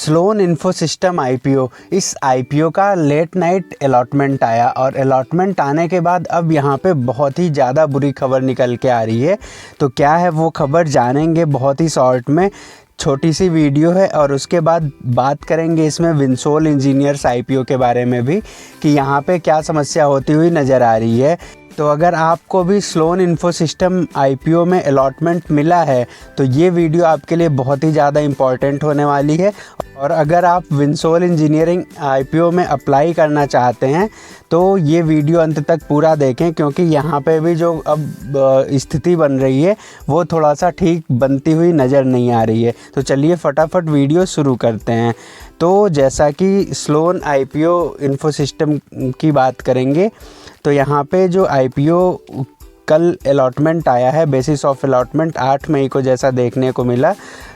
Sloane info system IPO, इस IPO का late night allotment आया और अलॉटमेंट आने के बाद अब यहाँ पे बहुत ही ज़्यादा बुरी खबर निकल के आ रही है। तो क्या है वो खबर जानेंगे बहुत ही शॉर्ट में, छोटी सी वीडियो है। और उसके बाद बात करेंगे इसमें विंसोल इंजीनियर्स आईपीओ के बारे में भी कि यहाँ पे क्या समस्या होती हुई नज़र आ रही है। तो अगर आपको भी स्लोन इन्फो सिस्टम आईपीओ में अलॉटमेंट मिला है तो ये वीडियो आपके लिए बहुत ही ज़्यादा इम्पॉर्टेंट होने वाली है। और अगर आप विंसोल इंजीनियरिंग आईपीओ में अप्लाई करना चाहते हैं तो ये वीडियो अंत तक पूरा देखें, क्योंकि यहाँ पे भी जो अब स्थिति बन रही है वो थोड़ा सा ठीक बनती हुई नज़र नहीं आ रही है। तो चलिए फटाफट वीडियो शुरू करते हैं। तो जैसा कि स्लोन आईपीओ इन्फो सिस्टम की बात करेंगे तो यहाँ पे जो आईपीओ कल अलॉटमेंट आया है, बेसिस ऑफ अलॉटमेंट 8 मई को जैसा देखने को मिला।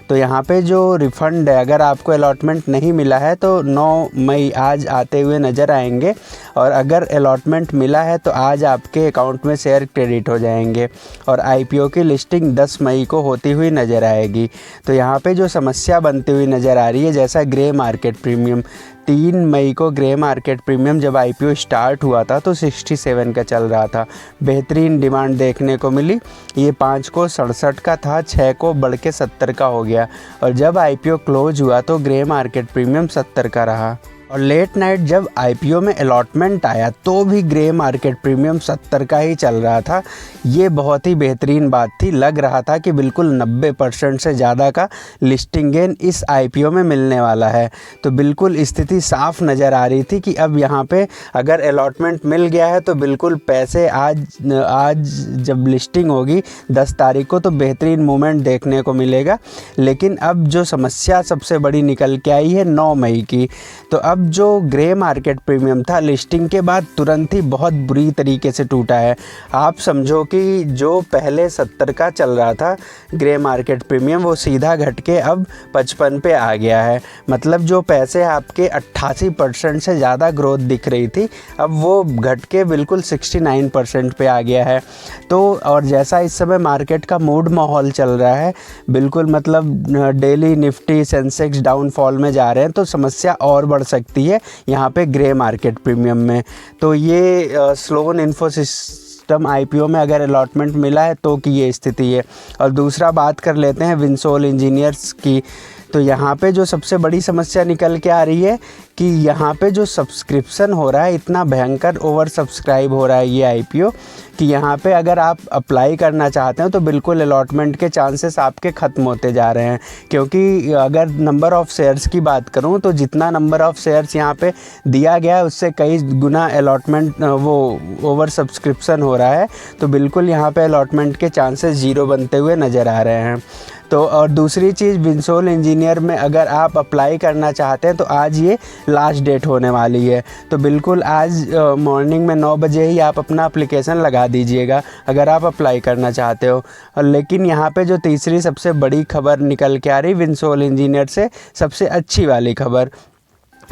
तो यहाँ पे जो रिफ़ंड है, अगर आपको अलॉटमेंट नहीं मिला है तो 9 मई आज आते हुए नज़र आएंगे, और अगर अलॉटमेंट मिला है तो आज आपके अकाउंट में शेयर क्रेडिट हो जाएंगे और आईपीओ की लिस्टिंग 10 मई को होती हुई नज़र आएगी। तो यहाँ पे जो समस्या बनती हुई नज़र आ रही है, जैसा ग्रे मार्केट प्रीमियम 3 मई को ग्रे मार्केट प्रीमियम जब आईपीओ स्टार्ट हुआ था तो 67 का चल रहा था, बेहतरीन डिमांड देखने को मिली। ये 5 को 67 का था, 6 को बढ़ के 70 का हो गया, और जब आईपीओ क्लोज हुआ तो ग्रे मार्केट प्रीमियम 70 का रहा। और लेट नाइट जब आईपीओ में अलॉटमेंट आया तो भी ग्रे मार्केट प्रीमियम 70 का ही चल रहा था। ये बहुत ही बेहतरीन बात थी, लग रहा था कि बिल्कुल 90% से ज़्यादा का लिस्टिंग गेन इस आईपीओ में मिलने वाला है। तो बिल्कुल स्थिति साफ नज़र आ रही थी कि अब यहाँ पे अगर अलॉटमेंट मिल गया है तो बिल्कुल पैसे आज जब लिस्टिंग होगी 10 तारीख को तो बेहतरीन मूवमेंट देखने को मिलेगा। लेकिन अब जो समस्या सबसे बड़ी निकल के आई है 9 मई की, तो अब जो ग्रे मार्केट प्रीमियम था लिस्टिंग के बाद तुरंत ही बहुत बुरी तरीके से टूटा है। आप समझो कि जो पहले 70 का चल रहा था ग्रे मार्केट प्रीमियम, वो सीधा घट के अब 55 पे आ गया है। मतलब जो पैसे आपके 88% से ज़्यादा ग्रोथ दिख रही थी, अब वो घट के बिल्कुल 69% पे आ गया है। तो और जैसा इस समय मार्केट का मूड माहौल चल रहा है, बिल्कुल मतलब डेली निफ्टी सेंसेक्स डाउनफॉल में जा रहे हैं, तो समस्या और बढ़ सकती है यहाँ पे ग्रे मार्केट प्रीमियम में। तो ये स्लोन इन्फो सिस्टम आईपीओ में अगर अलॉटमेंट मिला है तो की ये स्थिति है। और दूसरा बात कर लेते हैं विंसोल इंजीनियर्स की। तो यहाँ पे जो सबसे बड़ी समस्या निकल के आ रही है कि यहाँ पे जो सब्सक्रिप्शन हो रहा है, इतना भयंकर ओवर सब्सक्राइब हो रहा है ये आईपीओ कि यहाँ पे अगर आप अप्लाई करना चाहते हैं तो बिल्कुल अलॉटमेंट के चांसेस आपके ख़त्म होते जा रहे हैं। क्योंकि अगर नंबर ऑफ़ शेयर्स की बात करूँ तो जितना नंबर ऑफ़ शेयर्स यहाँ पे दिया गया है उससे कई गुना अलॉटमेंट वो ओवर सब्सक्रिप्शन हो रहा है। तो बिल्कुल यहाँ पे अलॉटमेंट के चांसेस ज़ीरो बनते हुए नज़र आ रहे हैं। तो और दूसरी चीज़, विंसोल इंजीनियर में अगर आप अप्लाई करना चाहते हैं तो आज ये लास्ट डेट होने वाली है। तो बिल्कुल आज मॉर्निंग में 9 बजे ही आप अपना एप्लीकेशन लगा दीजिएगा अगर आप अप्लाई करना चाहते हो। लेकिन यहाँ पे जो तीसरी सबसे बड़ी खबर निकल के आ रही विंसोल इंजीनियर से, सबसे अच्छी वाली खबर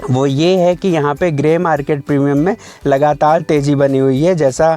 वो ये है कि यहाँ पे ग्रे मार्केट प्रीमियम में लगातार तेज़ी बनी हुई है। जैसा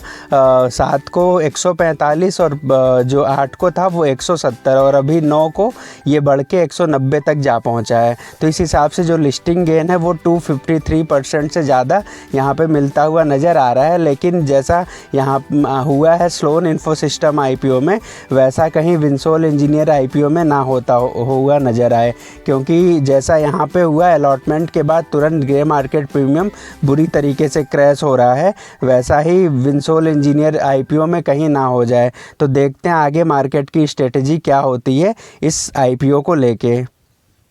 7 को 145 और जो 8 को था वो 170, और अभी 9 को ये बढ़ के 190 तक जा पहुँचा है। तो इस हिसाब से जो लिस्टिंग गेन है वो 253% से ज़्यादा यहाँ पे मिलता हुआ नज़र आ रहा है। लेकिन जैसा यहाँ हुआ है स्लोन इन्फो सिस्टम आईपीओ में, वैसा कहीं विंसोल इंजीनियर आईपीओ में ना होता हुआ नज़र आए। क्योंकि जैसा यहाँ पे हुआ अलॉटमेंट के बाद तुरंत ग्रे मार्केट प्रीमियम बुरी तरीके से क्रैश हो रहा है, वैसा ही विंसोल इंजीनियर आईपीओ में कहीं ना हो जाए। तो देखते हैं आगे मार्केट की स्ट्रेटजी क्या होती है इस आईपीओ को लेके।